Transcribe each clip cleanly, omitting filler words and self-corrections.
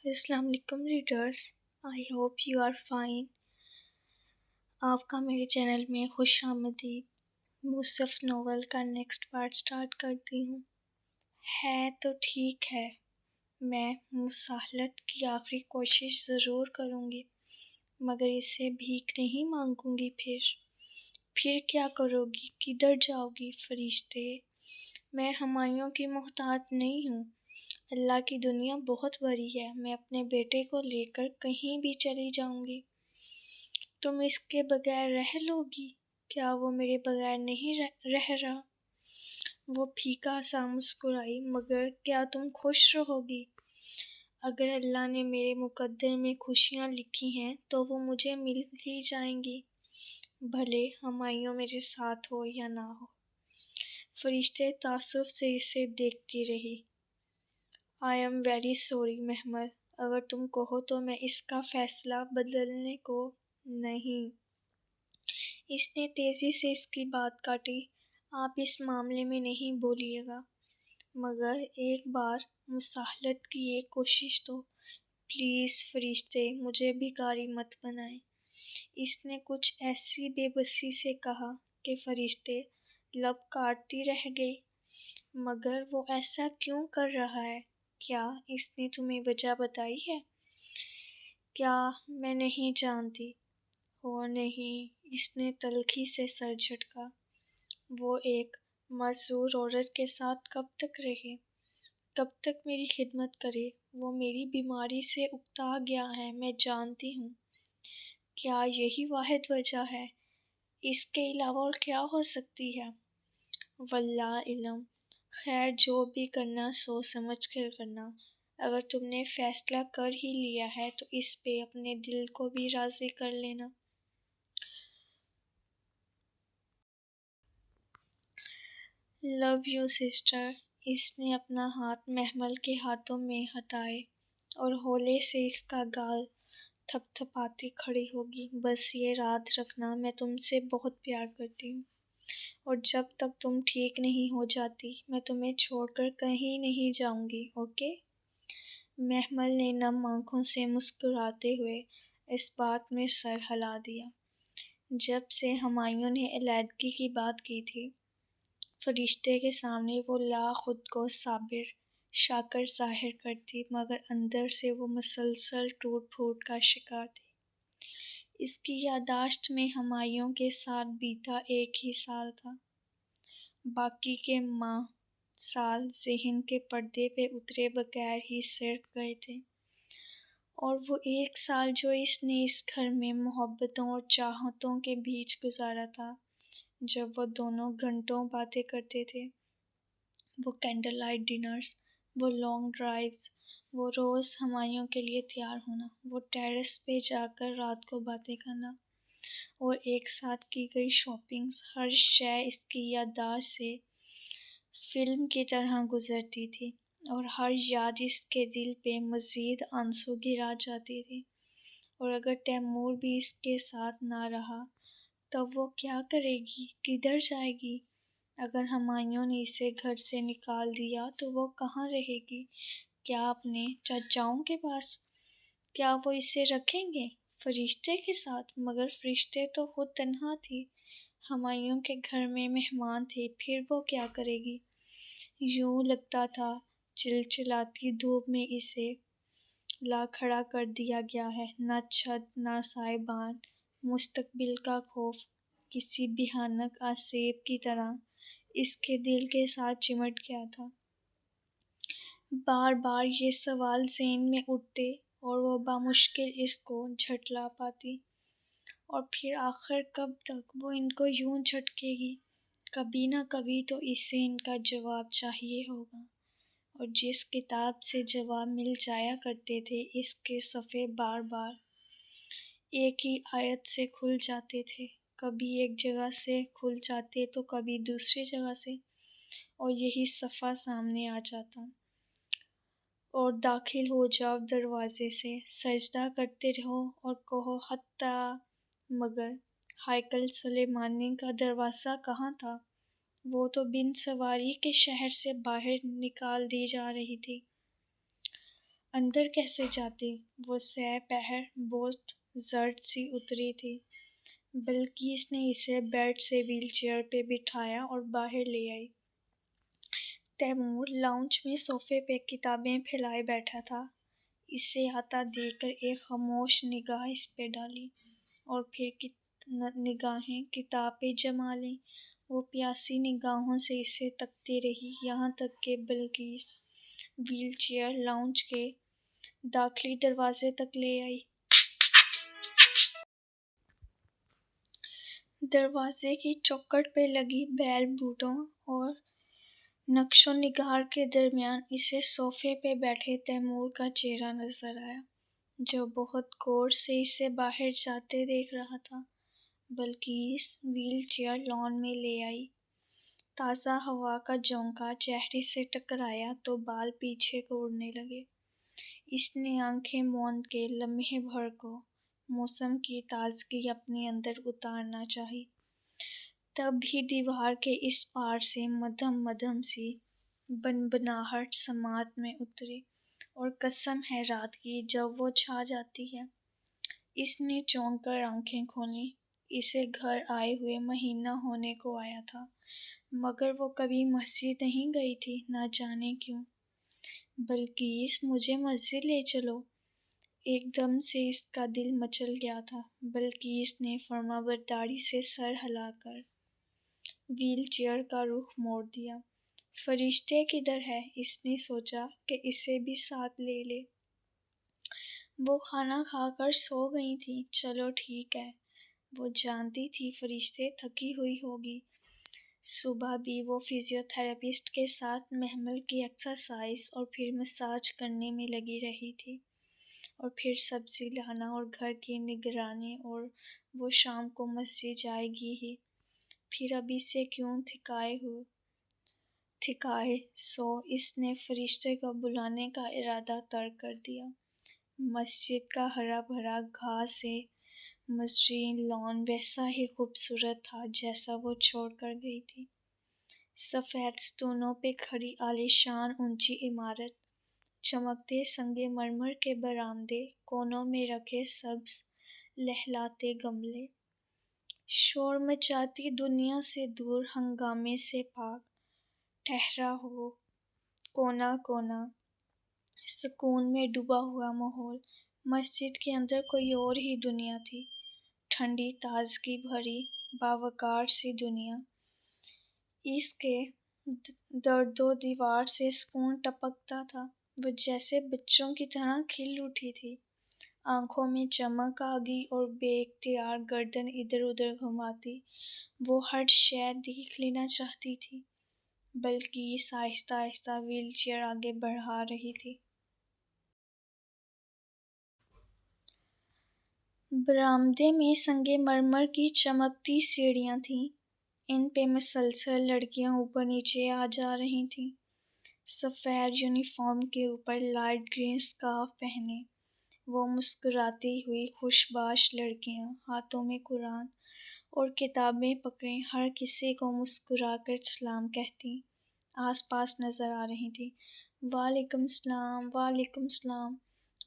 السلام علیکم readers, I hope you are fine. آپ کا میرے چینل میں خوش آمدید۔ موصف ناول کا نیکسٹ پارٹ سٹارٹ کرتی ہوں۔ ہے تو ٹھیک ہے، میں مصالحت کی آخری کوشش ضرور کروں گی، مگر اس سے بھیک نہیں مانگوں گی۔ پھر کیا کرو گی؟ کدھر جاؤ گی؟ فرشتے، میں ہمایوں کی محتاج نہیں ہوں۔ اللہ کی دنیا بہت بڑی ہے، میں اپنے بیٹے کو لے کر کہیں بھی چلی جاؤں گی۔ تم اس کے بغیر رہ لو گی؟ کیا وہ میرے بغیر نہیں رہ رہا؟ وہ پھیکا سا مسکرائی۔ مگر کیا تم خوش رہو گی؟ اگر اللہ نے میرے مقدر میں خوشیاں لکھی ہیں تو وہ مجھے مل ہی جائیں گی، بھلے ہمایوں میرے ساتھ ہو یا نہ ہو۔ فرشتے تعجب سے اسے دیکھتی رہی۔ آئی ایم ویری سوری محمل، اگر تم کہو تو میں اس کا فیصلہ بدلنے کو نہیں۔ اس نے تیزی سے اس کی بات کاٹی۔ آپ اس معاملے میں نہیں بولیے گا، مگر ایک بار مصالحت کی ایک کوشش تو۔ پلیز فرشتے، مجھے بھکاری مت بنائیں۔ اس نے کچھ ایسی بے بسی سے کہا کہ فرشتے لب کاٹتی رہ گئی۔ مگر وہ ایسا کیوں کر رہا ہے؟ کیا اس نے تمہیں وجہ بتائی ہے؟ کیا میں نہیں جانتی؟ او نہیں، اس نے تلخی سے سر جھٹکا۔ وہ ایک معذور عورت کے ساتھ کب تک رہے؟ کب تک میری خدمت کرے؟ وہ میری بیماری سے اکتا گیا ہے، میں جانتی ہوں۔ کیا یہی واحد وجہ ہے؟ اس کے علاوہ اور کیا ہو سکتی ہے؟ واللہ علم۔ خیر، جو بھی کرنا سوچ سمجھ کر کرنا۔ اگر تم نے فیصلہ کر ہی لیا ہے تو اس پہ اپنے دل کو بھی راضی کر لینا۔ Love you sister. اس نے اپنا ہاتھ محمل کے ہاتھوں میں ہٹائے اور ہولے سے اس کا گال تھپ تھپاتی کھڑی ہوگی۔ بس یہ یاد رکھنا، میں تم سے بہت پیار کرتی ہوں، اور جب تک تم ٹھیک نہیں ہو جاتی میں تمہیں چھوڑ کر کہیں نہیں جاؤں گی، اوکے؟ محمل نے نم آنکھوں سے مسکراتے ہوئے اس بات میں سر ہلا دیا۔ جب سے ہمایوں نے علیحدگی کی بات کی تھی، فرشتے کے سامنے وہ خود کو صابر شاکر ظاہر کرتی، مگر اندر سے وہ مسلسل ٹوٹ پھوٹ کا شکار تھی۔ اس کی یادداشت میں ہمایوں کے ساتھ بیتا ایک ہی سال تھا، باقی کے ماہ سال ذہن کے پردے پہ اترے بغیر ہی سرک گئے تھے، اور وہ ایک سال جو اس نے اس گھر میں محبتوں اور چاہتوں کے بیچ گزارا تھا، جب وہ دونوں گھنٹوں باتیں کرتے تھے، وہ کینڈل لائٹ ڈنرز، وہ لانگ ڈرائیوز، وہ روز ہمایوں کے لیے تیار ہونا، وہ ٹیرس پہ جا کر رات کو باتیں کرنا، اور ایک ساتھ کی گئی شاپنگز، ہر شے اس کی یادداشت سے فلم کی طرح گزرتی تھی، اور ہر یاد اس کے دل پہ مزید آنسو گرا جاتی تھی۔ اور اگر تیمور بھی اس کے ساتھ نہ رہا تب وہ کیا کرے گی؟ کدھر جائے گی؟ اگر ہمایوں نے اسے گھر سے نکال دیا تو وہ کہاں رہے گی؟ کیا اپنے چچاؤں کے پاس؟ کیا وہ اسے رکھیں گے فرشتے کے ساتھ؟ مگر فرشتے تو خود تنہا تھی، ہمایوں کے گھر میں مہمان تھے، پھر وہ کیا کرے گی؟ یوں لگتا تھا چلچلاتی دھوپ میں اسے لا کھڑا کر دیا گیا ہے، نہ چھت نہ سائبان، مستقبل کا خوف کسی بھیانک آسیب کی طرح اس کے دل کے ساتھ چمٹ گیا تھا۔ بار بار یہ سوال ذہن میں اٹھتے اور وہ بامشکل اس کو جھٹلا پاتی، اور پھر آخر کب تک وہ ان کو یوں جھٹکے گی؟ کبھی نہ کبھی تو اسے ان کا جواب چاہیے ہوگا، اور جس کتاب سے جواب مل جایا کرتے تھے، اس کے صفحے بار بار ایک ہی آیت سے کھل جاتے تھے، کبھی ایک جگہ سے کھل جاتے تو کبھی دوسری جگہ سے، اور یہی صفحہ سامنے آ جاتا اور داخل ہو جاؤ دروازے سے، سجدہ کرتے رہو اور کہو حتیٰ، مگر ہیکل سلیمانی کا دروازہ کہاں تھا؟ وہ تو بن سواری کے شہر سے باہر نکال دی جا رہی تھی۔ اندر کیسے جاتی؟ وہ سہ پہر بہت زرد سی اتری تھی۔ بلقیس نے اسے بیڈ سے ویل چیئر پہ بٹھایا اور باہر لے آئی۔ تیمور لاؤنج میں صوفے پہ کتابیں پھیلائے بیٹھا تھا۔ اسے آتا دیکھ کر ایک خاموش نگاہ اس پہ ڈالی اور پھر نگاہیں کتاب پہ جما لیں۔ وہ پیاسی نگاہوں سے اسے تکتی رہی یہاں تک کہ بلقیس ویل چیئر لاؤنج کے داخلی دروازے تک لے آئی۔ دروازے کی چوکھٹ پہ لگی بیل بوٹوں اور نقش و نگار کے درمیان اسے صوفے پہ بیٹھے تیمور کا چہرہ نظر آیا، جو بہت غور سے اسے باہر جاتے دیکھ رہا تھا۔ بلقیس ویل چیئر لان میں لے آئی۔ تازہ ہوا کا جھونکا چہرے سے ٹکرایا تو بال پیچھے کو اڑنے لگے۔ اس نے آنکھیں موند کے لمحے بھر کو موسم کی تازگی اپنے اندر اتارنا چاہی۔ تب بھی دیوار کے اس پار سے مدھم مدھم سی بنبناہٹ سماعت میں اتری، اور قسم ہے رات کی جب وہ چھا جاتی ہے۔ اس نے چونک کر آنکھیں کھولیں۔ اسے گھر آئے ہوئے مہینہ ہونے کو آیا تھا، مگر وہ کبھی مسجد نہیں گئی تھی، نہ جانے کیوں۔ بلقیس، مجھے مسجد لے چلو۔ ایک دم سے اس کا دل مچل گیا تھا۔ بلقیس نے فرمانبرداری سے سر ہلا کر ویل چیئر کا رخ موڑ دیا۔ فرشتے کدھر ہے؟ اس نے سوچا کہ اسے بھی ساتھ لے لے۔ وہ کھانا کھا کر سو گئی تھیں۔ چلو ٹھیک ہے۔ وہ جانتی تھی فرشتے تھکی ہوئی ہوگی۔ صبح بھی وہ فزیو تھراپسٹ کے ساتھ محمل کی ایکسرسائز اور پھر مساج کرنے میں لگی رہی تھی، اور پھر سبزی لانا اور گھر کی نگرانی، اور وہ شام کو مسجد جائے گی ہی۔ پھر ابھی سے کیوں تھکائے سو اس نے فرشتے کو بلانے کا ارادہ ترک کر دیا۔ مسجد کا ہرا بھرا گھاس سے مزرعہ لان ویسا ہی خوبصورت تھا جیسا وہ چھوڑ کر گئی تھی۔ سفید ستونوں پہ کھڑی عالیشان اونچی عمارت، چمکتے سنگ مرمر کے برآمدے، کونوں میں رکھے سبز لہلاتے گملے، شور مچاتی دنیا سے دور، ہنگامے سے پاک، ٹھہرا ہو کونا کونا، سکون میں ڈوبا ہوا ماحول۔ مسجد کے اندر کوئی اور ہی دنیا تھی، ٹھنڈی، تازگی بھری، باوقار سی دنیا۔ اس کے درد و دیوار سے سکون ٹپکتا تھا۔ وہ جیسے بچوں کی طرح کھل اٹھی تھی۔ آنکھوں میں چمک آ گئی اور بے اختیار گردن ادھر ادھر گھماتی وہ ہر شے دیکھ لینا چاہتی تھی۔ بلقیس آہستہ آہستہ ویل چیئر آگے بڑھا رہی تھی۔ برآمدے میں سنگ مرمر کی چمکتی سیڑھیاں تھیں، ان پہ مسلسل لڑکیاں اوپر نیچے آ جا رہی تھیں۔ سفید یونیفارم کے اوپر لائٹ گرین سکارف پہنے وہ مسکراتی ہوئی خوش باش لڑکیاں، ہاتھوں میں قرآن اور کتابیں پکڑے، ہر کسی کو مسکرا کر سلام کہتی آس پاس نظر آ رہی تھیں۔ وعلیکم السلام، وعلیکم السلام۔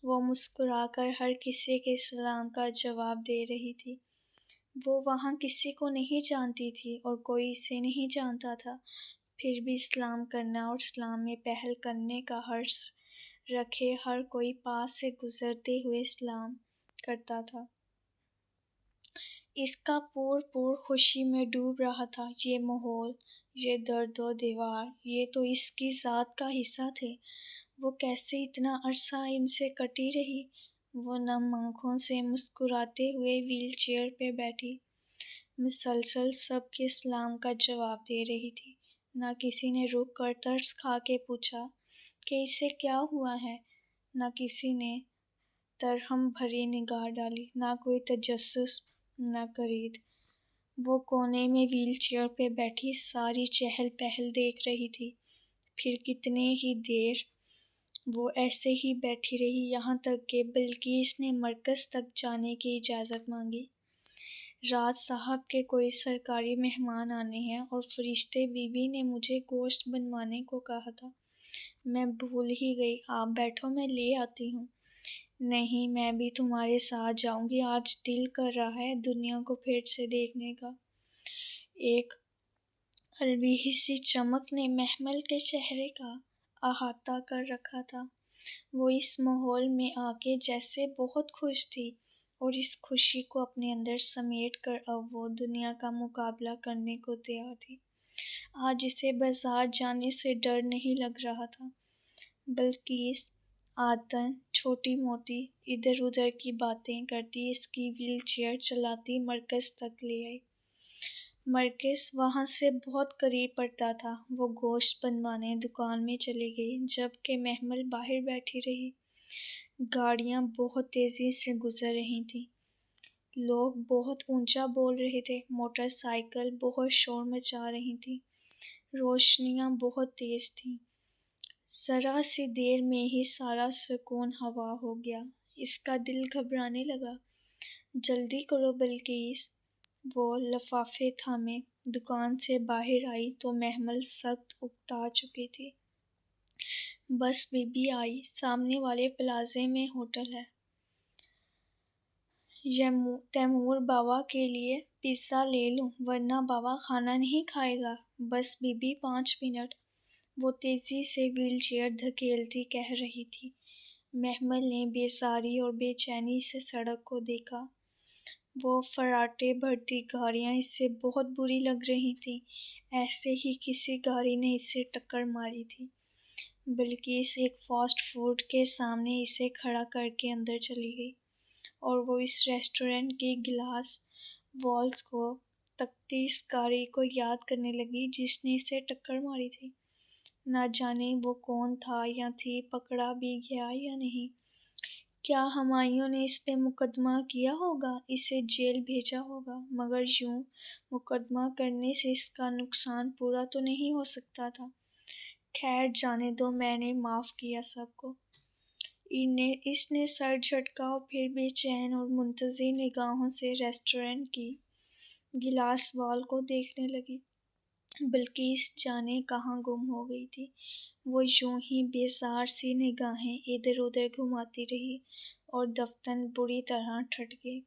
وہ مسکرا کر ہر کسی کے سلام کا جواب دے رہی تھی۔ وہ وہاں کسی کو نہیں جانتی تھی اور کوئی اسے نہیں جانتا تھا، پھر بھی سلام کرنا اور سلام میں پہل کرنے کا حرص رکھے ہر کوئی پاس سے گزرتے ہوئے سلام کرتا تھا۔ اس کا پور خوشی میں ڈوب رہا تھا۔ یہ ماحول، یہ درد و دیوار، یہ تو اس کی ذات کا حصہ تھے۔ وہ کیسے اتنا عرصہ ان سے کٹی رہی؟ وہ نم آنکھوں سے مسکراتے ہوئے ویل چیئر پہ بیٹھی، مسلسل سب کے سلام کا جواب دے رہی تھی۔ نہ کسی نے رک کر ترس کھا کے پوچھا کہ اسے کیا ہوا ہے، نہ کسی نے ترحم بھری نگاہ ڈالی، نہ کوئی تجسس، نہ کرید۔ وہ کونے میں ویل چیئر پہ بیٹھی ساری چہل پہل دیکھ رہی تھی۔ پھر کتنے ہی دیر وہ ایسے ہی بیٹھی رہی، یہاں تک کہ بلقیس نے مرکز تک جانے کی اجازت مانگی۔ رات صاحب کے کوئی سرکاری مہمان آنے ہیں اور فرشتے بی بی نے مجھے گوشت بنوانے کو کہا تھا۔ میں بھول ہی گئی، آپ بیٹھو میں لے آتی ہوں۔ نہیں، میں بھی تمہارے ساتھ جاؤں گی، آج دل کر رہا ہے دنیا کو پھر سے دیکھنے کا۔ ایک الویح سی چمک نے محمل کے چہرے کا احاطہ کر رکھا تھا۔ وہ اس ماحول میں آ کے جیسے بہت خوش تھی، اور اس خوشی کو اپنے اندر سمیٹ کر اب وہ دنیا کا مقابلہ کرنے کو تیار تھی۔ آج اسے بازار جانے سے ڈر نہیں لگ رہا تھا۔ بلقیس عادتاً چھوٹی موٹی ادھر ادھر کی باتیں کرتی اس کی ویل چیئر چلاتی مرکز تک لے آئی۔ مرکز وہاں سے بہت قریب پڑتا تھا۔ وہ گوشت بنوانے دکان میں چلی گئی، جبکہ محمل باہر بیٹھی رہی۔ گاڑیاں بہت تیزی سے گزر رہی تھیں، لوگ بہت اونچا بول رہے تھے، موٹر سائیکل بہت شور مچا رہی تھیں، روشنیاں بہت تیز تھیں۔ ذرا سی دیر میں ہی سارا سکون ہوا ہو گیا۔ اس کا دل گھبرانے لگا۔ جلدی کرو بلقیس، وہ لفافے تھامے دکان سے باہر آئی تو محمل سخت اکتا چکی تھی۔ بس بی بی آئی، سامنے والے پلازے میں ہوٹل ہے۔ تیمور بابا کے لیے پیزا لے لوں، ورنہ بابا کھانا نہیں کھائے گا۔ بس بی بی 5 منٹ، وہ تیزی سے ویل چیئر دھکیلتی کہہ رہی تھی۔ محمل نے بیزاری اور بے چینی سے سڑک کو دیکھا۔ وہ فراٹے بھرتی گاڑیاں اسے بہت بری لگ رہی تھیں، ایسے ہی کسی گاڑی نے اسے ٹکر ماری تھی۔ بلقیس ایک فاسٹ فوڈ کے سامنے اسے کھڑا کر کے اندر چلی گئی، اور وہ اس ریسٹورنٹ کی گلاس والز کو تکتی اس گاڑی کو یاد کرنے لگی جس نے اسے ٹکر ماری تھی۔ نہ جانے وہ کون تھا یا تھی، پکڑا بھی گیا یا نہیں۔ کیا ہمایوں نے اس پہ مقدمہ کیا ہوگا، اسے جیل بھیجا ہوگا؟ مگر یوں مقدمہ کرنے سے اس کا نقصان پورا تو نہیں ہو سکتا تھا۔ خیر جانے دو، میں نے معاف کیا سب کو۔ اس نے سر جھٹکا اور پھر بے چین اور منتظر نگاہوں سے ریسٹورنٹ کی گلاس وال کو دیکھنے لگی۔ بلقیس جانے کہاں گم ہو گئی تھی۔ وہ یوں ہی بیزار سی نگاہیں ادھر ادھر گھماتی رہی اور دفتن بری طرح ٹھٹ گئی۔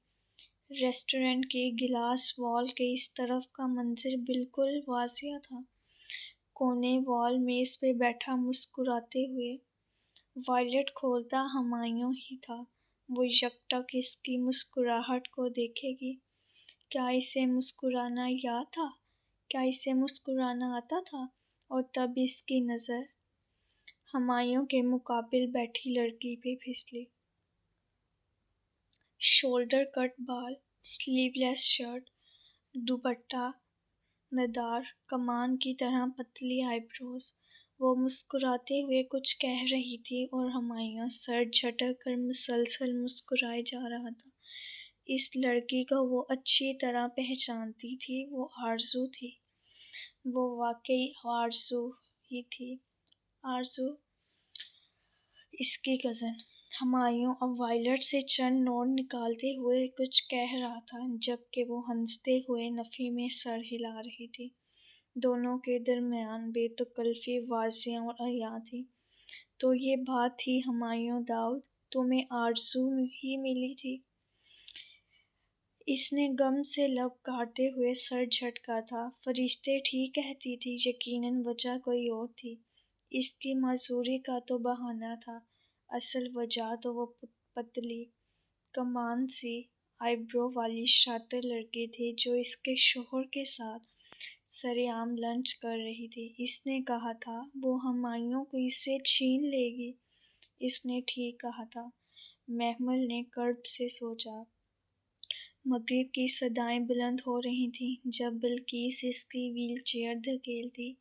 ریسٹورنٹ کی گلاس وال کے اس طرف کا منظر بالکل واضح تھا۔ کونے وال میز پہ بیٹھا مسکراتے ہوئے وائلٹ کھولتا ہمایوں ہی تھا۔ وہ یکٹک اس کی مسکراہٹ کو دیکھے گی۔ کیا اسے مسکرانا یاد تھا؟ کیا اسے مسکرانا آتا تھا؟ اور تب اس کی نظر ہمایوں کے مقابل بیٹھی لڑکی پہ پھسلی۔ شولڈر کٹ بال، سلیو لیس شرٹ، دوپٹہ ندار، کمان کی طرح پتلی آئی بروز۔ وہ مسکراتے ہوئے کچھ کہہ رہی تھی اور ہمایوں سر جھٹک کر مسلسل مسکرائے جا رہا تھا۔ اس لڑکی کو وہ اچھی طرح پہچانتی تھی، وہ آرزو تھی۔ وہ واقعی آرزو ہی تھی، آرزو اس کی کزن۔ ہمایوں اب وائلٹ سے چند نوٹ نکالتے ہوئے کچھ کہہ رہا تھا، جبکہ وہ ہنستے ہوئے نفی میں سر ہلا رہی تھی۔ دونوں کے درمیان بے تکلفی واضح اور عیاں تھی۔ تو یہ بات تھی ہمایوں داؤد، تمہیں آرزو ہی ملی تھی؟ اس نے غم سے لب کاٹتے ہوئے سر جھٹکا تھا۔ فرشتے ٹھیک کہتی تھی، یقیناً وجہ کوئی اور تھی۔ اس کی معذوری کا تو بہانہ تھا، اصل وجہ تو وہ پتلی کمان سی آئی برو والی شاطر لڑکی تھی جو اس کے شوہر کے ساتھ سرعام لنچ کر رہی تھی۔ اس نے کہا تھا وہ ہمایوں کو اس سے چھین لے گی۔ اس نے ٹھیک کہا تھا، محمل نے کرب سے سوچا۔ مغرب کی صدائیں بلند ہو رہی تھیں جب بلقیس اس کی ویل چیئر دھکیلتی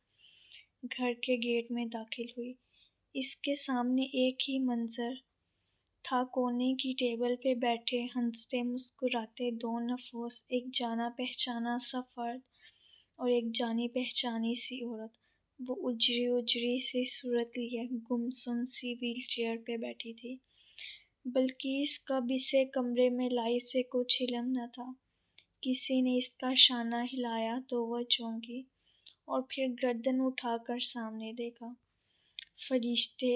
گھر کے گیٹ میں داخل ہوئی۔ اس کے سامنے ایک ہی منظر تھا، کونے کی ٹیبل پہ بیٹھے ہنستے مسکراتے دو نفوس، ایک جانا پہچانا سا فرد اور ایک جانی پہچانی سی عورت۔ وہ اجڑی اجڑی سی صورت لیے گمسم سی ویل چیئر پہ بیٹھی تھی۔ بلقیس کب اسے کمرے میں لائی سے کچھ علم نہ تھا۔ کسی نے اس کا شانہ ہلایا تو وہ چونکی اور پھر گردن اٹھا کر سامنے دیکھا۔ فرشتے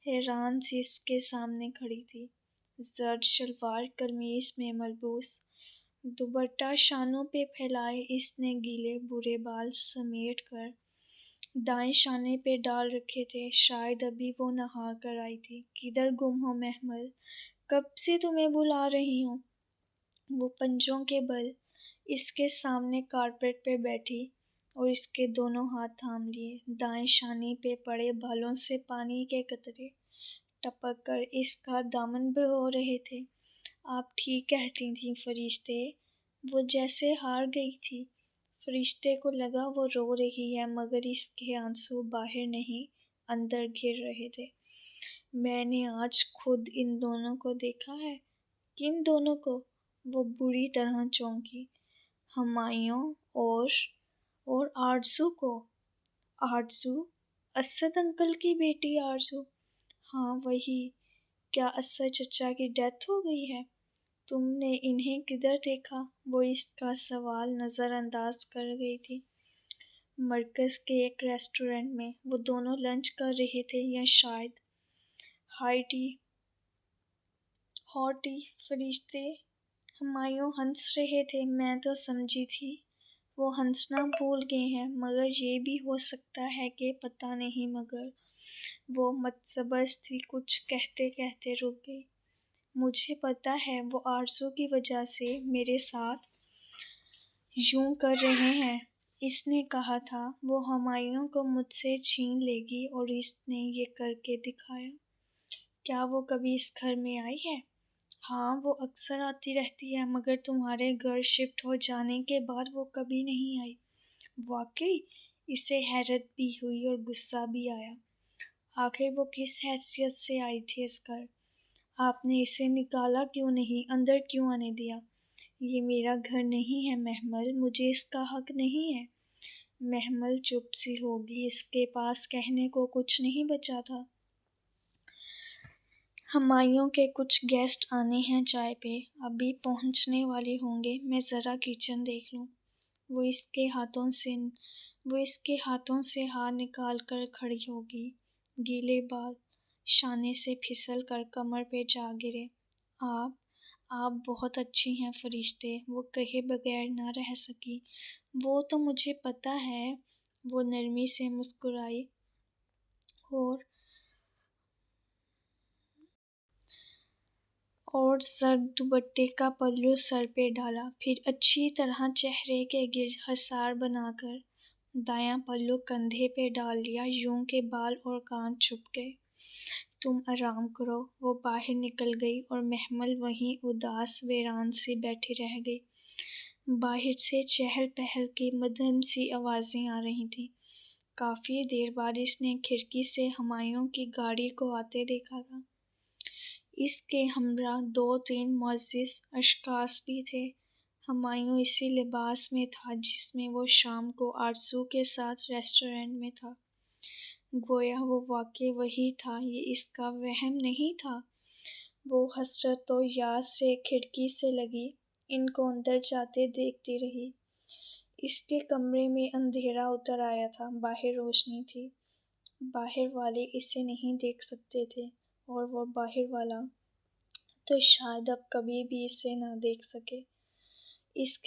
حیران سے اس کے سامنے کھڑی تھی، زرد شلوار قمیص میں ملبوس، دوپٹہ شانوں پہ پھیلائے۔ اس نے گیلے برے بال سمیٹ کر دائیں شانے پہ ڈال رکھے تھے، شاید ابھی وہ نہا کر آئی تھی۔ کدھر گم ہو محمل، کب سے تمہیں بلا رہی ہوں۔ وہ پنجوں کے بل اس کے سامنے کارپیٹ پہ بیٹھی اور اس کے دونوں ہاتھ تھام لیے۔ دائیں شانے پہ پڑے بالوں سے پانی کے قطرے ٹپک کر اس کا دامن بھگو رہے تھے۔ آپ ٹھیک کہتی تھیں فرشتے، وہ جیسے ہار گئی تھی۔ فرشتے کو لگا وہ رو رہی ہے، مگر اس کے آنسو باہر نہیں اندر گر رہے تھے۔ میں نے آج خود ان دونوں کو دیکھا ہے۔ کن دونوں کو؟ وہ بری طرح چونکی۔ ہمایوں اور آرزو کو۔ آرزو؟ اسد انکل کی بیٹی آرزو؟ ہاں وہی۔ کیا اسد چچا کی ڈیتھ ہو گئی ہے؟ تم نے انہیں کدھر دیکھا؟ وہ اس کا سوال نظر انداز کر گئی تھی۔ مرکز کے ایک ریسٹورینٹ میں۔ وہ دونوں لنچ کر رہے تھے یا شاید ہاٹ ٹی۔ فرشتے، ہمایوں ہنس رہے تھے۔ میں تو سمجھی تھی وہ ہنسنا بھول گئے ہیں، مگر یہ بھی ہو سکتا ہے کہ پتہ نہیں۔ مگر وہ متزبز تھی، کچھ کہتے کہتے رک گئی۔ مجھے پتہ ہے وہ آرزو کی وجہ سے میرے ساتھ یوں کر رہے ہیں۔ اس نے کہا تھا وہ ہمایوں کو مجھ سے چھین لے گی، اور اس نے یہ کر کے دکھایا۔ کیا وہ کبھی اس گھر میں آئی ہے؟ ہاں وہ اکثر آتی رہتی ہے، مگر تمہارے گھر شفٹ ہو جانے کے بعد وہ کبھی نہیں آئی۔ واقعی؟ اسے حیرت بھی ہوئی اور غصہ بھی آیا۔ آخر وہ کس حیثیت سے آئی تھی اس گھر؟ آپ نے اسے نکالا کیوں نہیں، اندر کیوں آنے دیا؟ یہ میرا گھر نہیں ہے محمل، مجھے اس کا حق نہیں ہے۔ محمل چپ سی ہو گئی، اس کے پاس کہنے کو کچھ نہیں بچا تھا۔ ہمایوں کے کچھ گیسٹ آنے ہیں چائے پہ، ابھی پہنچنے والے ہوں گے، میں ذرا کچن دیکھ لوں۔ وہ اس کے ہاتھوں سے ہاتھ نکال کر کھڑی ہو گئی۔ گیلے بال شانے سے پھسل کر کمر پہ جا گرے۔ آپ بہت اچھی ہیں فرشتے، وہ کہے بغیر نہ رہ سکی۔ وہ تو مجھے پتہ ہے۔ وہ نرمی سے مسکرائی اور زرد دوپٹے کا پلو سر پہ ڈالا، پھر اچھی طرح چہرے کے گرد حصار بنا کر دایاں پلو کندھے پہ ڈال لیا، یوں کہ بال اور کان چھپ گئے۔ تم آرام کرو۔ وہ باہر نکل گئی اور محمل وہیں اداس ویران سی بیٹھی رہ گئی۔ باہر سے چہل پہل کی مدھم سی آوازیں آ رہی تھیں۔ کافی دیر بعد اس نے کھڑکی سے ہمایوں کی گاڑی کو آتے دیکھا تھا۔ اس کے ہمراہ 2-3 معزز اشخاص بھی تھے۔ ہمایوں اسی لباس میں تھا جس میں وہ شام کو آرزو کے ساتھ ریسٹورینٹ میں تھا۔ گویا وہ واقعی وہی تھا، یہ اس کا وہم نہیں تھا۔ وہ حسرت و یاس سے کھڑکی سے لگی ان کو اندر جاتے دیکھتی رہی۔ اس کے کمرے میں اندھیرا اتر آیا تھا، باہر روشنی تھی۔ باہر والے اسے نہیں دیکھ سکتے تھے، اور وہ باہر والا تو شاید اب کبھی بھی اسے نہ دیکھ سکے۔ اس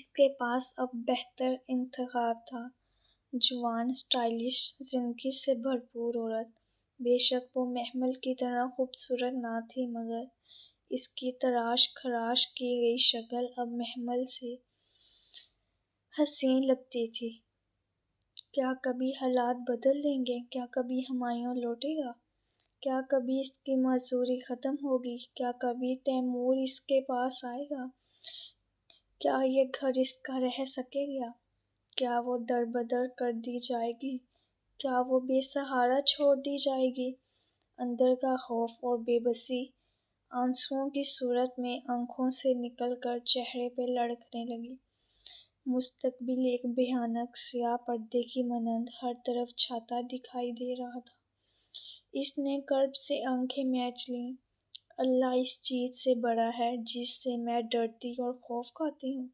کے پاس اب بہتر انتخاب تھا، جوان، اسٹائلش، زندگی سے بھرپور عورت۔ بے شک وہ محمل کی طرح خوبصورت نہ تھی، مگر اس کی تراش خراش کی گئی شکل اب محمل سے حسین لگتی تھی۔ کیا کبھی حالات بدل دیں گے؟ کیا کبھی ہمایوں لوٹے گا؟ کیا کبھی اس کی معذوری ختم ہوگی؟ کیا کبھی تیمور اس کے پاس آئے گا؟ کیا یہ گھر اس کا رہ سکے گا؟ کیا وہ در بدر کر دی جائے گی؟ کیا وہ بے سہارا چھوڑ دی جائے گی؟ اندر کا خوف اور بے بسی آنسوؤں کی صورت میں آنکھوں سے نکل کر چہرے پہ لڑکنے لگی۔ مستقبل ایک بھیانک سیاہ پردے کی مانند ہر طرف چھاتا دکھائی دے رہا تھا۔ اس نے کرب سے آنکھیں مینچ لیں۔ اللہ اس چیز سے بڑا ہے جس سے میں ڈرتی اور خوف کھاتی ہوں۔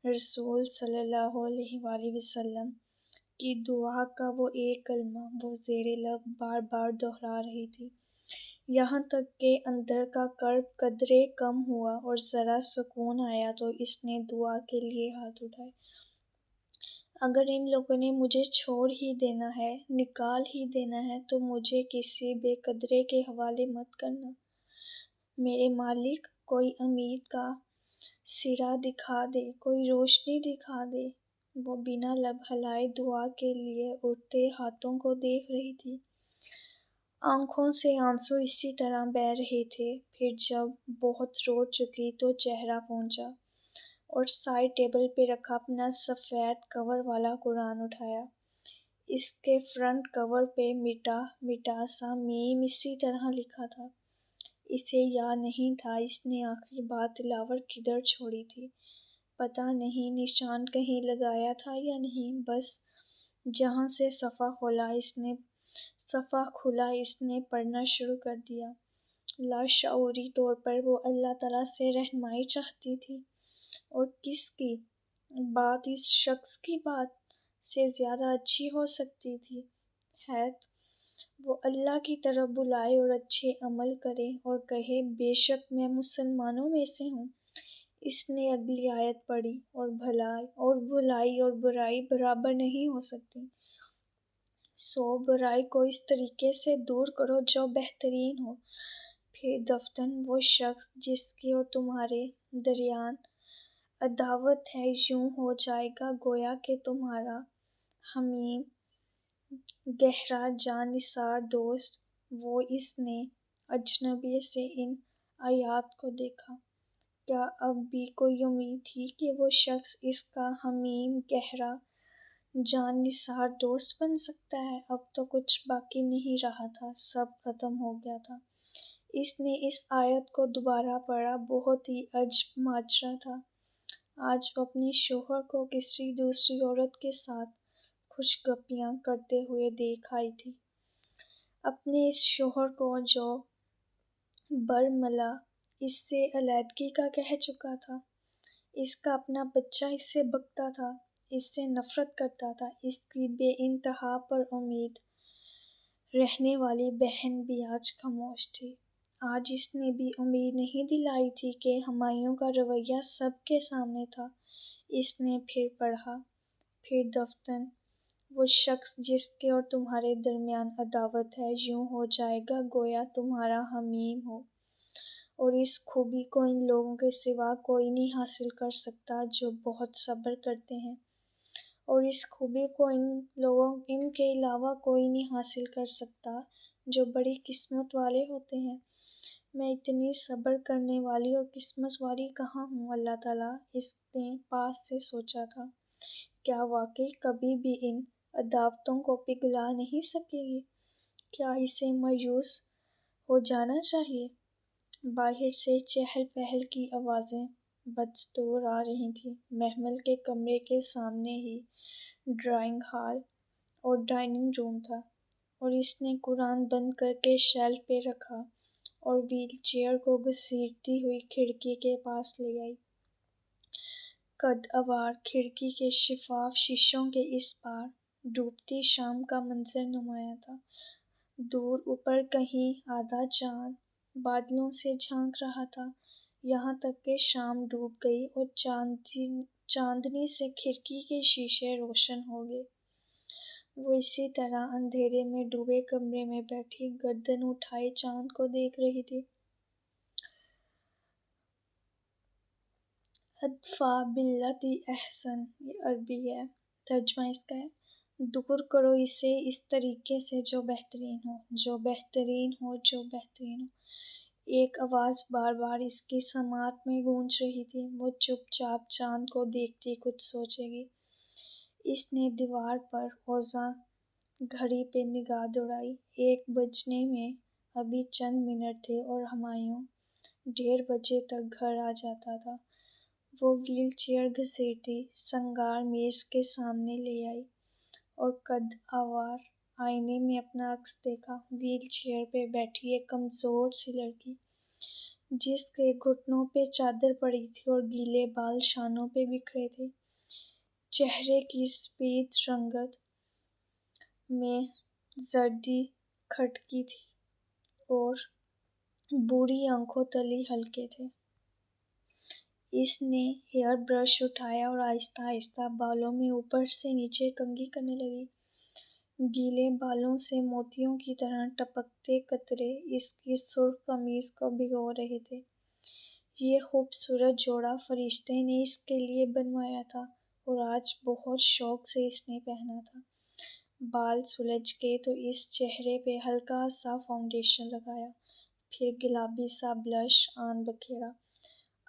رسول صلی اللہ علیہ وآلہ وسلم کی دعا کا وہ ایک کلمہ وہ زیر لب بار بار دہرا رہی تھی، یہاں تک کہ اندر کا کرب قدرے کم ہوا اور ذرا سکون آیا تو اس نے دعا کے لیے ہاتھ اٹھائے۔ اگر ان لوگوں نے مجھے چھوڑ ہی دینا ہے، نکال ہی دینا ہے تو مجھے کسی بے قدرے کے حوالے مت کرنا۔ میرے مالک، کوئی امید کا سرا دکھا دے، کوئی روشنی دکھا دے۔ وہ بنا لب ہلائے دعا کے لیے اٹھتے ہاتھوں کو دیکھ رہی تھی۔ آنکھوں سے آنسو اسی طرح بہہ رہے تھے۔ پھر جب بہت رو چکی تو چہرہ پونچھا اور سائڈ ٹیبل پہ رکھا اپنا سفید کور والا قرآن اٹھایا۔ اس کے فرنٹ کور پہ مٹا مٹا سا میم اسی طرح لکھا تھا۔ اسے یاد نہیں تھا اس نے آخری بات تلاوت کدھر چھوڑی تھی، پتہ نہیں نشان کہیں لگایا تھا یا نہیں، بس جہاں سے صفحہ کھلا اس نے پڑھنا شروع کر دیا۔ لاشعوری طور پر وہ اللہ تعالیٰ سے رہنمائی چاہتی تھی، اور کس کی بات اس شخص کی بات سے زیادہ اچھی ہو سکتی تھی؟ وہ اللہ کی طرف بلائے اور اچھے عمل کرے اور کہے بے شک میں مسلمانوں میں سے ہوں۔ اس نے اگلی آیت پڑھی، اور بھلائی اور برائی برابر نہیں ہو سکتی، سو برائی کو اس طریقے سے دور کرو جو بہترین ہو۔ پھر دفتن وہ شخص جس کی اور تمہارے درمیان عداوت ہے یوں ہو جائے گا گویا کہ تمہارا حمیم گہرا جاں نثار دوست۔ وہ اس نے اجنبی سے ان آیات کو دیکھا۔ کیا اب بھی کوئی امید تھی کہ وہ شخص اس کا حمیم گہرا جاں نثار دوست بن سکتا ہے؟ اب تو کچھ باقی نہیں رہا تھا، سب ختم ہو گیا تھا۔ اس نے اس آیت کو دوبارہ پڑھا، بہت ہی عجب ماجرا تھا۔ آج وہ اپنے شوہر کو کسی دوسری عورت کے ساتھ خوش گپیاں کرتے ہوئے دیکھ آئی تھی۔ اپنے اس شوہر کو جو برملا اس سے علیحدگی کا کہہ چکا تھا، اس کا اپنا بچہ اس سے بکتا تھا، اس سے نفرت کرتا تھا، اس کی بے انتہا پر امید رہنے والی بہن بھی آج خاموش تھی۔ آج اس نے بھی امید نہیں دلائی تھی کہ ہمایوں کا رویہ سب کے سامنے تھا۔ اس نے پھر پڑھا۔ پھر دفتن وہ شخص جس کے اور تمہارے درمیان عداوت ہے یوں ہو جائے گا گویا تمہارا حمیم ہو، اور اس خوبی کو ان لوگوں کے سوا کوئی نہیں حاصل کر سکتا جو بہت صبر کرتے ہیں، اور اس خوبی کو ان کے علاوہ کوئی نہیں حاصل کر سکتا جو بڑی قسمت والے ہوتے ہیں۔ میں اتنی صبر کرنے والی اور قسمت والی کہاں ہوں اللہ تعالیٰ، اس نے پاس سے سوچا تھا۔ کیا واقعی کبھی بھی ان عداوتوں کو پگھلا نہیں سکے گی؟ کیا اسے مایوس ہو جانا چاہیے؟ باہر سے چہل پہل کی آوازیں بدستور آ رہی تھیں۔ محمل کے کمرے کے سامنے ہی ڈرائنگ ہال اور ڈائننگ روم تھا، اور اس نے قرآن بند کر کے شیلف پہ رکھا اور وہیل چیئر کو گھسیٹتی ہوئی کھڑکی کے پاس لے آئی۔ قد آور کھڑکی کے شفاف شیشوں کے اس پار ڈوبتی شام کا منظر نمایاں تھا۔ دور اوپر کہیں آدھا چاند بادلوں سے جھانک رہا تھا، یہاں تک کہ شام ڈوب گئی اور چاندنی سے کھڑکی کے شیشے روشن ہو گئے۔ وہ اسی طرح اندھیرے میں ڈوبے کمرے میں بیٹھی گردن اٹھائے چاند کو دیکھ رہی تھی۔ ادفع باللتی احسن، یہ عربی ہے، ترجمہ اس کا ہے دور کرو اسے اس طریقے سے جو بہترین ہو، جو بہترین ہو، جو بہترین ہو۔ ایک آواز بار بار اس کی سماعت میں گونج رہی تھی۔ وہ چپ چاپ چاند کو دیکھتی کچھ سوچے گی۔ اس نے دیوار پر اوزاں گھڑی پہ نگاہ دوڑائی۔ 1 بجنے میں ابھی چند منٹ تھے اور ہمایوں 1:30 بجے تک گھر آ جاتا تھا۔ وہ وہیل چیئر گھسیٹتی سنگار میز کے سامنے لے آئی اور قد آور آئینے میں اپنا عکس دیکھا۔ وہیل چیئر پہ بیٹھی ایک کمزور سی لڑکی جس کے گھٹنوں پہ چادر پڑی تھی اور گیلے بال شانوں پہ بکھرے تھے۔ چہرے کی سفید رنگت میں زردی کھٹکی تھی اور بوڑھی آنکھوں تلے ہلکے تھے۔ اس نے ہیئر برش اٹھایا اور آہستہ آہستہ بالوں میں اوپر سے نیچے کنگھی کرنے لگی۔ گیلے بالوں سے موتیوں کی طرح ٹپکتے قطرے اس کی سرخ قمیض کو بھگو رہے تھے۔ یہ خوبصورت جوڑا فرشتے نے اس کے لیے بنوایا تھا اور آج بہت شوق سے اس نے پہنا تھا۔ بال سلجھ گئے تو اس چہرے پہ ہلکا سا فاؤنڈیشن لگایا، پھر گلابی سا بلش آن بکھیرا،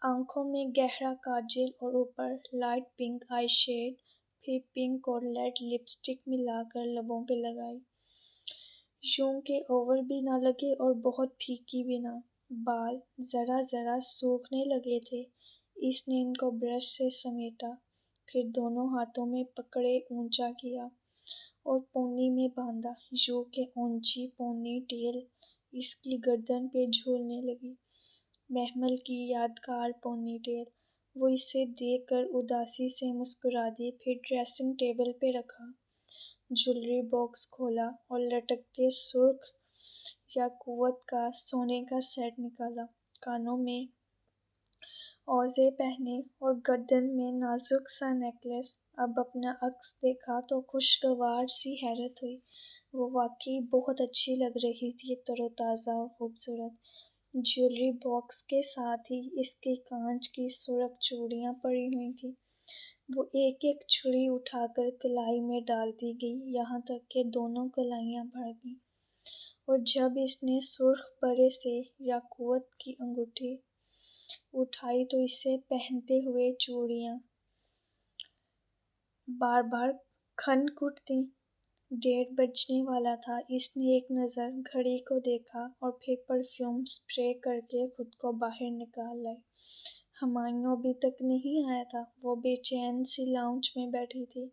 آنکھوں میں گہرا کاجل اور اوپر لائٹ پنک آئی شیڈ، پھر پنک اور لیڈ لپسٹک ملا کر لبوں پہ لگائی، یوں کہ اوور بھی نہ لگے اور بہت پھیکی بھی نہ۔ بال ذرا ذرا سوکھنے لگے تھے۔ اس نے ان کو برش سے سمیٹا، پھر دونوں ہاتھوں میں پکڑے اونچا کیا اور پونی میں باندھا، یوں کہ اونچی پونی ٹیل اس کی گردن پہ جھولنے لگی۔ محمل کی یادگار پونی ٹیل۔ وہ اسے دیکھ کر اداسی سے مسکرا دی، پھر ڈریسنگ ٹیبل پہ رکھا، جویلری باکس کھولا اور لٹکتے سرخ یاقوت کا سونے کا سیٹ نکالا، کانوں میں اوزے پہنے اور گردن میں نازک سا نیکلس۔ اب اپنا عکس دیکھا تو خوشگوار سی حیرت ہوئی۔ وہ واقعی بہت اچھی لگ رہی تھی، تر و تازہ اور خوبصورت۔ جویلری باکس کے ساتھ ہی اس کی کانچ کی سرخ چوڑیاں پڑی ہوئی تھیں۔ وہ ایک ایک چوڑی اٹھا کر کلائی میں ڈالتی گئی، یہاں تک کہ دونوں کلائیاں بھر گئیں، اور جب اس نے سرخ بڑے سے یاقوت کی انگوٹھی اٹھائی تو اسے پہنتے ہوئے چوڑیاں بار بار کھن اٹھتیں۔ 1:30 بجنے والا تھا۔ اس نے ایک نظر گھڑی کو دیکھا اور پھر پرفیوم اسپرے کر کے خود کو باہر نکال لائی۔ ہمایوں ابھی تک نہیں آیا تھا۔ وہ بے چین سی لاؤنج میں بیٹھی تھی،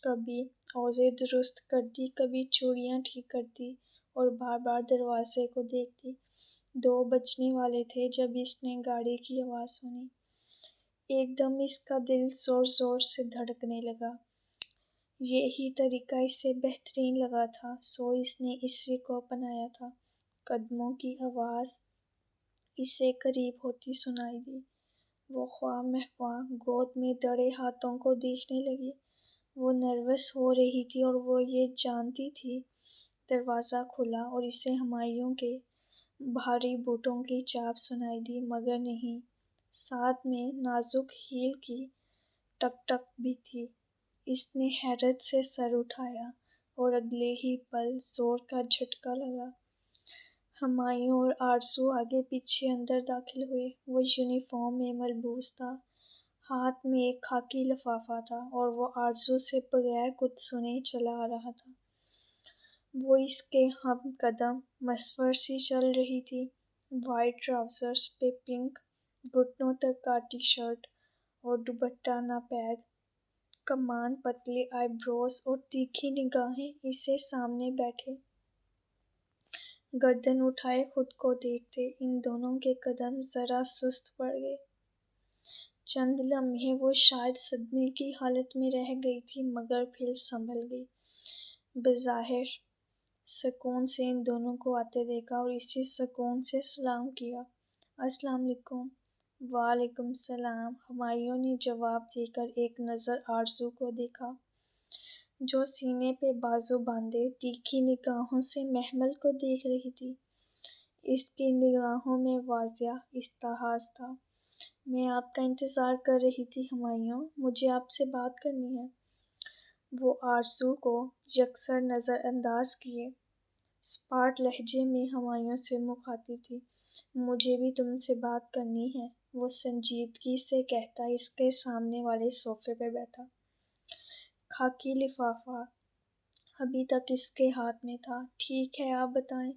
کبھی اوزے درست کرتی، کبھی چوڑیاں ٹھیک کرتی اور بار بار دروازے کو دیکھتی۔ 2 بجنے والے تھے جب اس نے گاڑی کی آواز سنی۔ ایک دم اس کا دل زور زور سے دھڑکنے لگا۔ یہی طریقہ اسے بہترین لگا تھا، سو اس نے اسی کو اپنایا تھا۔ قدموں کی آواز اسے قریب ہوتی سنائی دی۔ وہ خواہ مخواہ گود میں دڑے ہاتھوں کو دیکھنے لگی۔ وہ نروس ہو رہی تھی اور وہ یہ جانتی تھی۔ دروازہ کھلا اور اسے ہمایوں کے بھاری بوٹوں کی چاپ سنائی دی، مگر نہیں، ساتھ میں نازک ہیل کی ٹک ٹک بھی تھی۔ اس نے حیرت سے سر اٹھایا اور اگلے ہی پل زور کا جھٹکا لگا۔ ہمایوں اور آرزو آگے پیچھے اندر داخل ہوئے۔ وہ یونیفارم میں ملبوس تھا، ہاتھ میں ایک خاکی لفافہ تھا اور وہ آرزو سے بغیر کچھ سنے چلا آ رہا تھا۔ وہ اس کے ہم قدم، مصور سی چل رہی تھی، وائٹ ٹراؤزرز پہ پنک گھٹنوں تک کا ٹی شرٹ اور دوپٹہ ناپید، کمان پتلے آئی بروز اور تیکھی نگاہیں اسے سامنے بیٹھے گردن اٹھائے خود کو دیکھتے۔ ان دونوں کے قدم ذرا سست پڑ گئے۔ چند لمحے وہ شاید صدمے کی حالت میں رہ گئی تھی، مگر پھر سنبھل گئی۔ بظاہر سکون سے ان دونوں کو آتے دیکھا اور اسی سکون سے سلام کیا۔ السلام علیکم۔ وعلیکم السلام۔ ہمایوں نے جواب دے کر ایک نظر آرزو کو دیکھا، جو سینے پہ بازو باندھے تیکھی نگاہوں سے محمل کو دیکھ رہی تھی۔ اس کی نگاہوں میں واضح استحساس تھا۔ میں آپ کا انتظار کر رہی تھی ہمایوں، مجھے آپ سے بات کرنی ہے۔ وہ آرزو کو یکسر نظر انداز کیے سپاٹ لہجے میں ہمایوں سے مخاطب تھی۔ مجھے بھی تم سے بات کرنی ہے، وہ سنجیدگی سے کہتا اس کے سامنے والے صوفے پہ بیٹھا۔ خاکی لفافہ ابھی تک اس کے ہاتھ میں تھا۔ ٹھیک ہے، آپ بتائیں۔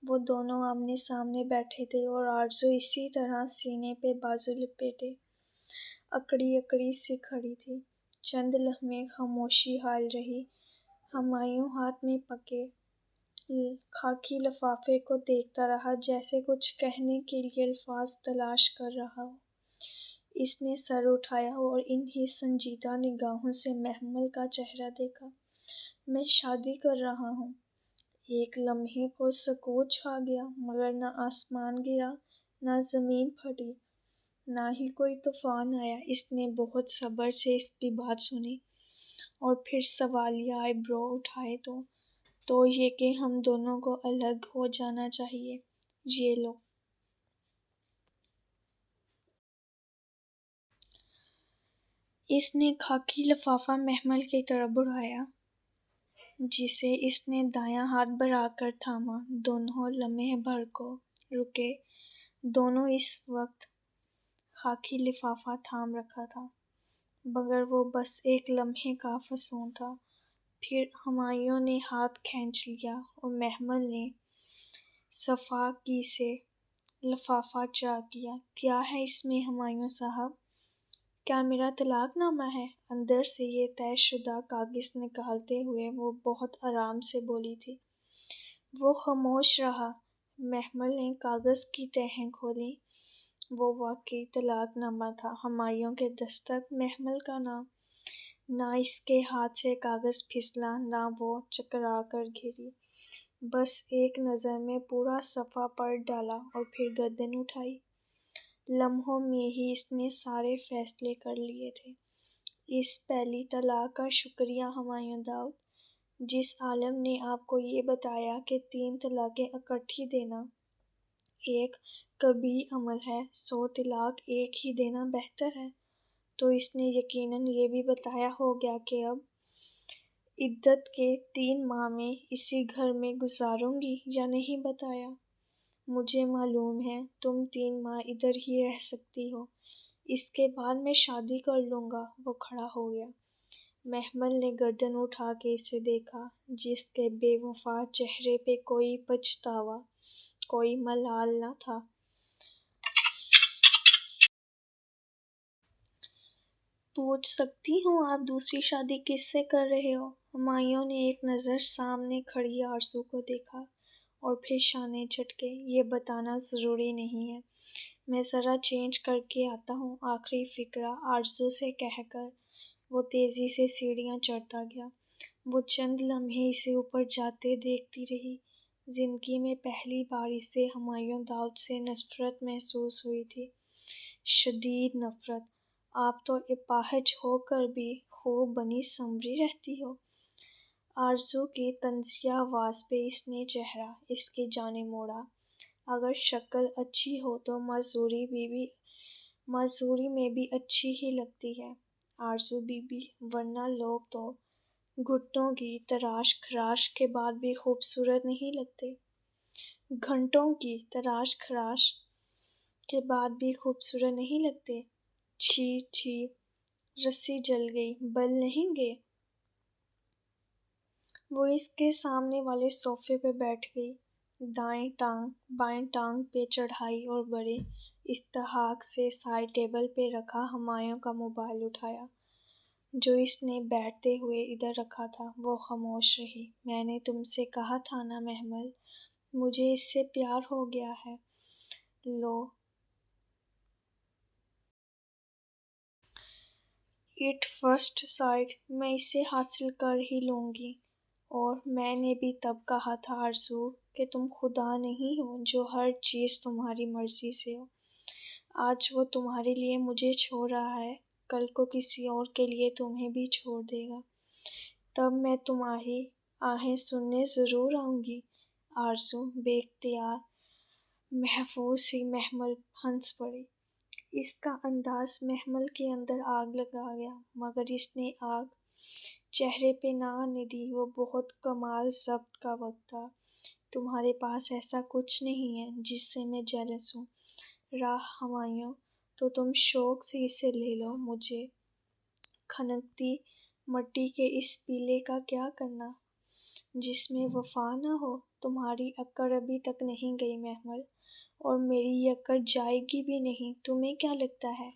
وہ دونوں آمنے سامنے بیٹھے تھے اور آرزو اسی طرح سینے پہ بازو لپیٹے اکڑی اکڑی سی کھڑی تھی۔ چند لمحے خاموشی حائل رہی۔ ہمایوں ہاتھ میں پکے خاکی لفافے کو دیکھتا رہا جیسے کچھ کہنے کے لیے الفاظ تلاش کر رہا ہو۔ اس نے سر اٹھایا اور انہی سنجیدہ نگاہوں سے محمل کا چہرہ دیکھا۔ میں شادی کر رہا ہوں۔ ایک لمحے کو سکوت چھا گیا، مگر نہ آسمان گرا، نہ زمین پھٹی، نہ ہی کوئی طوفان آیا۔ اس نے بہت صبر سے اس کی بات سنی اور پھر سوالیہ آئی برو اٹھائے تو یہ کہ ہم دونوں کو الگ ہو جانا چاہیے۔ یہ لو۔ اس نے خاکی لفافہ محمل کی طرف بڑھایا، جسے اس نے دایاں ہاتھ بڑھا کر تھاما۔ دونوں لمحے بھر کو رکے۔ دونوں اس وقت خاکی لفافہ تھام رکھا تھا، مگر وہ بس ایک لمحے کا فسون تھا۔ پھر ہمایوں نے ہاتھ کھینچ لیا اور محمل نے صفاقی سے لفافہ چاک کیا۔ کیا ہے اس میں ہمایوں صاحب؟ کیا میرا طلاق نامہ ہے؟ اندر سے یہ طے شدہ کاغذ نکالتے ہوئے وہ بہت آرام سے بولی تھی۔ وہ خاموش رہا۔ محمل نے کاغذ کی تہیں کھولیں۔ وہ واقعی طلاق نامہ تھا، ہمایوں کے دستخط، محمل کا نام۔ نہ اس کے ہاتھ سے کاغذ پھسلا، نہ وہ چکرا کر گری۔ بس ایک نظر میں پورا صفحہ پڑھ ڈالا اور پھر گردن اٹھائی۔ لمحوں میں ہی اس نے سارے فیصلے کر لیے تھے۔ اس پہلی طلاق کا شکریہ ہمایوں داؤد، جس عالم نے آپ کو یہ بتایا کہ 3 طلاقیں اکٹھی دینا ایک قبیح عمل ہے، 100 طلاق ایک ہی دینا بہتر ہے، تو اس نے یقیناً یہ بھی بتایا ہوگا کہ اب عدت کے 3 ماہ میں اسی گھر میں گزاروں گی یا نہیں بتایا؟ مجھے معلوم ہے تم 3 ماہ ادھر ہی رہ سکتی ہو، اس کے بعد میں شادی کر لوں گا۔ وہ کھڑا ہو گیا۔ محمل نے گردن اٹھا کے اسے دیکھا، جس کے بے وفا چہرے پہ کوئی پچھتاوا، کوئی ملال نہ تھا۔ پوچھ سکتی ہوں آپ دوسری شادی کس سے کر رہے ہو؟ ہمایوں نے ایک نظر سامنے کھڑی آرزو کو دیکھا اور پھر شانے جھٹکے۔ یہ بتانا ضروری نہیں ہے، میں ذرا چینج کر کے آتا ہوں، آخری فقرہ، آرزو سے کہہ کر وہ تیزی سے سیڑھیاں چڑھتا گیا۔ وہ چند لمحے اسے اوپر جاتے دیکھتی رہی۔ زندگی میں پہلی بار اسے ہمایوں داؤد سے نفرت محسوس ہوئی تھی، شدید نفرت۔ آپ تو اپاہج ہو کر بھی خوب بنی سنوری رہتی ہو۔ آرزو کی طنزیہ آواز پہ اس نے چہرہ اس کی جانب موڑا۔ اگر شکل اچھی ہو تو معذوری میں بھی اچھی ہی لگتی ہے آرزو بی بی، ورنہ لوگ تو گھٹنوں کی تراش خراش کے بعد بھی خوبصورت نہیں لگتے۔ گھنٹوں کی تراش خراش کے بعد بھی خوبصورت نہیں لگتے۔ چھی چھی، رسی جل گئی، بل نہیں گے۔ وہ اس کے سامنے والے صوفے پہ بیٹھ گئی، دائیں ٹانگ بائیں ٹانگ پہ چڑھائی اور بڑے استحقاق سے سائیڈ ٹیبل پہ رکھا ہمایوں کا موبائل اٹھایا، جو اس نے بیٹھتے ہوئے ادھر رکھا تھا۔ وہ خاموش رہی۔ میں نے تم سے کہا تھا نا محمل، مجھے اس سے پیار ہو گیا ہے۔ لو، ایٹ فرسٹ سائٹ، میں اسے حاصل کر ہی لوں گی۔ اور میں نے بھی تب کہا تھا آرزو کہ تم خدا نہیں ہو جو ہر چیز تمہاری مرضی سے ہو۔ آج وہ تمہارے لیے مجھے چھوڑ رہا ہے، کل کو کسی اور کے لیے تمہیں بھی چھوڑ دے گا، تب میں تمہاری آہیں سننے ضرور آؤں گی۔ آرزو بے اختیار محفوظ سی محمل ہنس پڑی۔ اس کا انداز محمل کے اندر آگ لگا گیا، مگر اس نے آگ چہرے پہ نہ آنے دی۔ وہ بہت کمال ضبط کا وقت تھا۔ تمہارے پاس ایسا کچھ نہیں ہے جس سے میں جیلس ہوں راہ ہمایوں، تو تم شوق سے اسے لے لو۔ مجھے کھنکتی مٹی کے اس پیلے کا کیا کرنا جس میں وفا نہ ہو؟ تمہاری عقل ابھی تک نہیں گئی محمل، اور میری عقل جائے گی بھی نہیں۔ تمہیں کیا لگتا ہے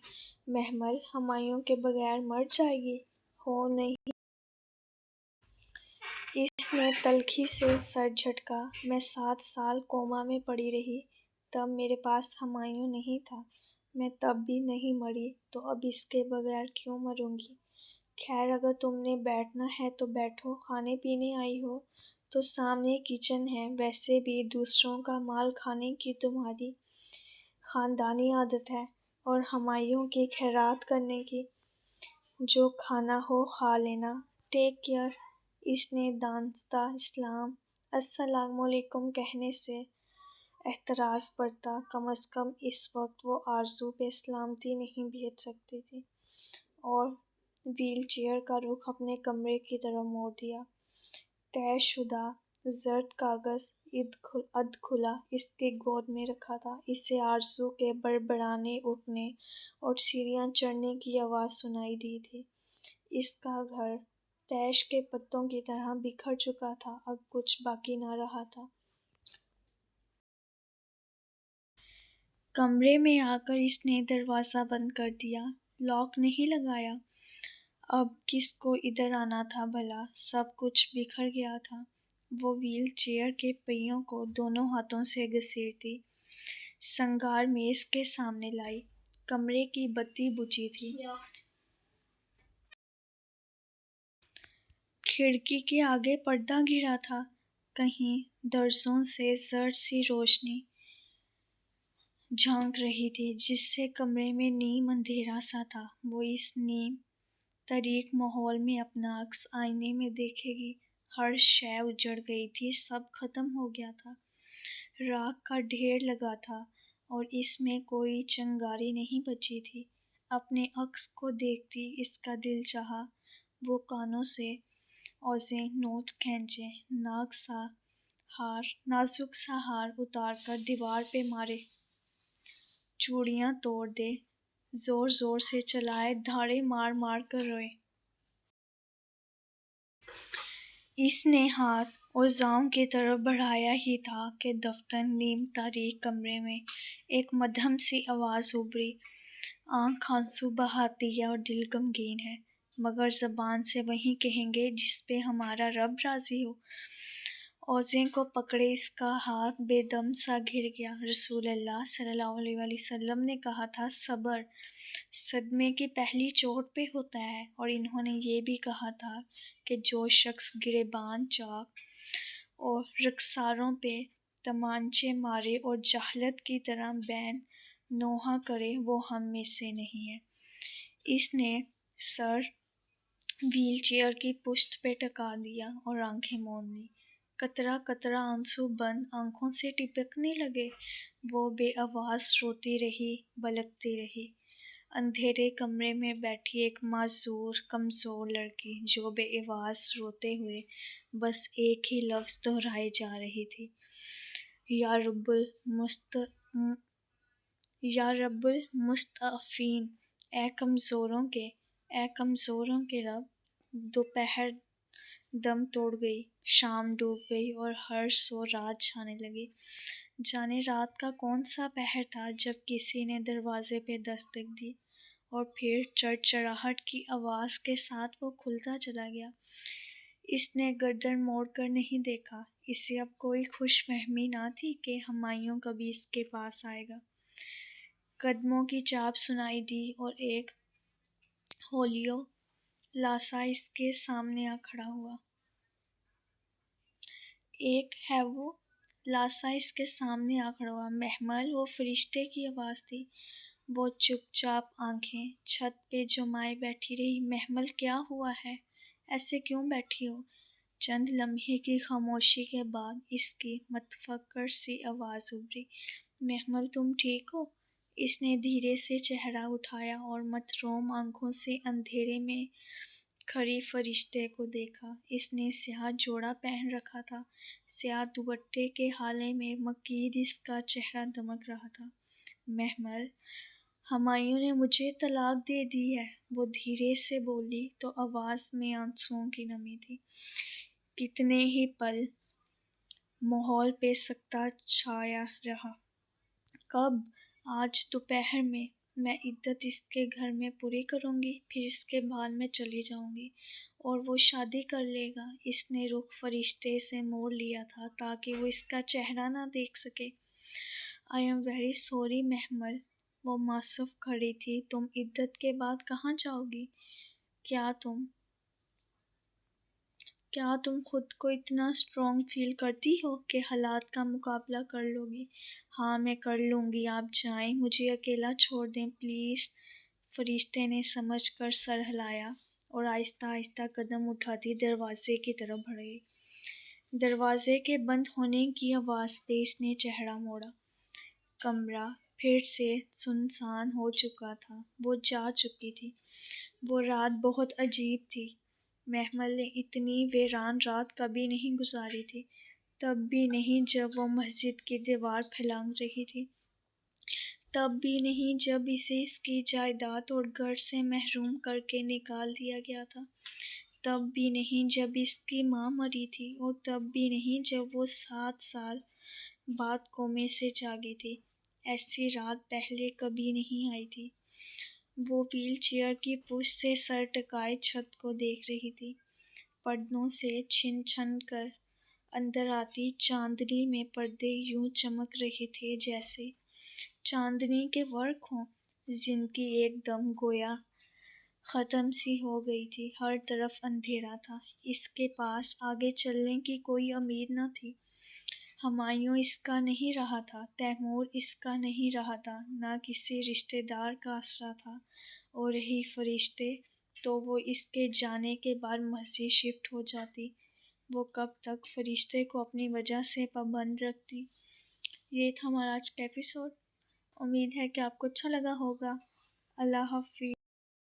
محمل ہمایوں کے بغیر مر جائے گی؟ ہو نہیں، اس نے تلخی سے سر جھٹکا۔ میں 7 سال کوما میں پڑی رہی، تب میرے پاس ہمایوں نہیں تھا۔ میں تب بھی نہیں مری تو اب اس کے بغیر کیوں مروں گی؟ خیر اگر تم نے بیٹھنا ہے تو بیٹھو، کھانے پینے آئی ہو تو سامنے کچن ہے، ویسے بھی دوسروں کا مال کھانے کی تمہاری خاندانی عادت ہے اور ہمایوں کی خیرات کرنے کی۔ جو کھانا ہو کھا لینا، ٹیک کیئر۔ اس نے دانستہ اسلام السلام علیکم کہنے سے احتراز برتا، کم از کم اس وقت وہ آرزو پہ سلامتی نہیں بھیج سکتی تھی، اور ویل چیئر کا رخ اپنے کمرے کی طرف موڑ دیا۔ طے شدہ زرد کاغذ ادھ کھلا اس کی گود میں رکھا تھا۔ اسے آرزو کے بڑبڑانے اٹھنے اور سیڑھیاں چڑھنے کی آواز سنائی دی تھی۔ اس کا گھر تیش کے پتوں کی طرح بکھر چکا تھا، اب کچھ باقی نہ رہا تھا۔ کمرے میں آ کر اس نے دروازہ بند کر دیا، لاک نہیں لگایا۔ اب کس کو ادھر آنا تھا بھلا؟ سب کچھ بکھر گیا تھا۔ وہ ویل چیئر کے پہیوں کو دونوں ہاتھوں سے گھسیٹتی سنگار میز کے سامنے لائی۔ کمرے کی بتی بجھی تھی۔ کھڑکی کے آگے پردہ گھرا تھا، کہیں درزوں سے زرد سی روشنی جھانک رہی تھی جس سے کمرے میں نیم اندھیرا سا تھا۔ وہ اس نیم تاریک ماحول میں اپنا عکس آئینے میں دیکھے گی۔ ہر شے اجڑ گئی تھی، سب ختم ہو گیا تھا، راکھ کا ڈھیر لگا تھا اور اس میں کوئی چنگاری نہیں بچی تھی۔ اپنے عکس کو دیکھتی اس کا دل چاہا وہ کانوں سے اوزیں نوٹ کھینچے، نازک سا ہار اتار کر دیوار پہ مارے، چوڑیاں توڑ دے، زور زور سے چلائے، دھاڑے مار مار کر روئے۔ اس نے ہاتھ اوزاؤں کی طرف بڑھایا ہی تھا کہ دفتر نیم تاریک کمرے میں ایک مدھم سی آواز ابھری، آنکھ آنسو بہاتی ہے اور دل غمگین ہے، مگر زبان سے وہی کہیں گے جس پہ ہمارا رب راضی ہو۔ اوزے کو پکڑے اس کا ہاتھ بے دم سا گر گیا۔ رسول اللہ صلی اللہ علیہ وسلم نے کہا تھا صبر صدمے کی پہلی چوٹ پہ ہوتا ہے، اور انہوں نے یہ بھی کہا تھا کہ جو شخص گریباں چاک اور رخساروں پہ تمانچے مارے اور جہالت کی طرح بین نوحہ کرے وہ ہم میں سے نہیں ہے۔ اس نے سر ویل چیئر کی پشت پہ ٹکا دیا اور آنکھیں موند لیں۔ قطرہ قطرہ آنسو بند آنکھوں سے ٹپکنے لگے۔ وہ بے آواز روتی رہی، بلکتی رہی۔ اندھیرے کمرے میں بیٹھی ایک معذور کمزور لڑکی جو بے آواز روتے ہوئے بس ایک ہی لفظ دہرائے جا رہی تھی، یا رب المستضعفین، اے کمزوروں کے رب۔ دوپہر دم توڑ گئی، شام ڈوب گئی اور ہر سو رات جانے لگی۔ جانے رات کا کون سا پہر تھا جب کسی نے دروازے پہ دستک دی اور پھر چڑچڑاہٹ کی آواز کے ساتھ وہ کھلتا چلا گیا۔ اس نے گردن موڑ کر نہیں دیکھا، اسے اب کوئی خوش فہمی نہ تھی کہ ہمایوں کبھی اس کے پاس آئے گا۔ قدموں کی چاپ سنائی دی اور ایک ہولیو لاسا اس کے سامنے آ کھڑا ہوا۔ محمل، وہ فرشتے کی آواز تھی۔ وہ چپ چاپ آنکھیں چھت پہ جمائے بیٹھی رہی۔ محمل کیا ہوا ہے؟ ایسے کیوں بیٹھی ہو؟ چند لمحے کی خاموشی کے بعد اس کی متفکر سی آواز ابھری، محمل تم ٹھیک ہو؟ اس نے دھیرے سے چہرہ اٹھایا اور متروم آنکھوں سے اندھیرے میں کھڑی فرشتے کو دیکھا۔ اس نے سیاہ جوڑا پہن رکھا تھا، سیاہ دوپٹے کے ہالے میں مکید اس کا چہرہ دمک رہا تھا۔ محمل، ہمایوں نے مجھے طلاق دے دی ہے، وہ دھیرے سے بولی تو آواز میں آنسوؤں کی نمی تھی۔ کتنے ہی پل ماحول پہ سکتہ چھایا رہا۔ کب؟ آج دوپہر میں عدت اس کے گھر میں پوری کروں گی، پھر اس کے بعد میں چلی جاؤں گی۔ اور وہ شادی کر لے گا۔ اس نے رخ فرشتے سے موڑ لیا تھا تاکہ وہ اس کا چہرہ نہ دیکھ سکے۔ آئی ایم ویری سوری محمل، وہ ماسف کھڑی تھی۔ تم عدت کے بعد کہاں جاؤ گی؟ کیا تم خود کو اتنا اسٹرانگ فیل کرتی ہو کہ حالات کا مقابلہ کر لو گی؟ ہاں میں کر لوں گی، آپ جائیں، مجھے اکیلا چھوڑ دیں پلیز۔ فرشتے نے سمجھ کر سر ہلایا اور آہستہ آہستہ قدم اٹھاتی دروازے کی طرف بڑھ گئی۔ دروازے کے بند ہونے کی آواز پہ اس نے چہرہ موڑا۔ کمرہ پھر سے سنسان ہو چکا تھا۔ وہ جا چکی تھی۔ وہ رات بہت عجیب تھی۔ محمل نے اتنی ویران رات کبھی نہیں گزاری تھی، تب بھی نہیں جب وہ مسجد کی دیوار پھلانگ رہی تھی، تب بھی نہیں جب اسے اس کی جائیداد اور گھر سے محروم کر کے نکال دیا گیا تھا، تب بھی نہیں جب اس کی ماں مری تھی، اور تب بھی نہیں جب وہ 7 سال بعد کومے سے جاگی تھی۔ ایسی رات پہلے کبھی نہیں آئی تھی۔ وہ ویل چیئر کی پشت سے سر ٹکائے چھت کو دیکھ رہی تھی۔ پردوں سے چھن چھن کر اندر آتی چاندنی میں پردے یوں چمک رہے تھے جیسے چاندنی کے ورق ہوں۔ زندگی ایک دم گویا ختم سی ہو گئی تھی۔ ہر طرف اندھیرا تھا۔ اس کے پاس آگے چلنے کی کوئی امید نہ تھی۔ ہمایوں اس کا نہیں رہا تھا، تیمور اس کا نہیں رہا تھا، نہ کسی رشتہ دار کا آسرا تھا، اور رہی فرشتے تو وہ اس کے جانے کے بعد مسجد شفٹ ہو جاتی۔ وہ کب تک فرشتے کو اپنی وجہ سے پابند رکھتی۔ یہ تھا ہمارا آج کا ایپیسوڈ۔ امید ہے کہ آپ کو اچھا لگا ہوگا۔ اللہ حافظ۔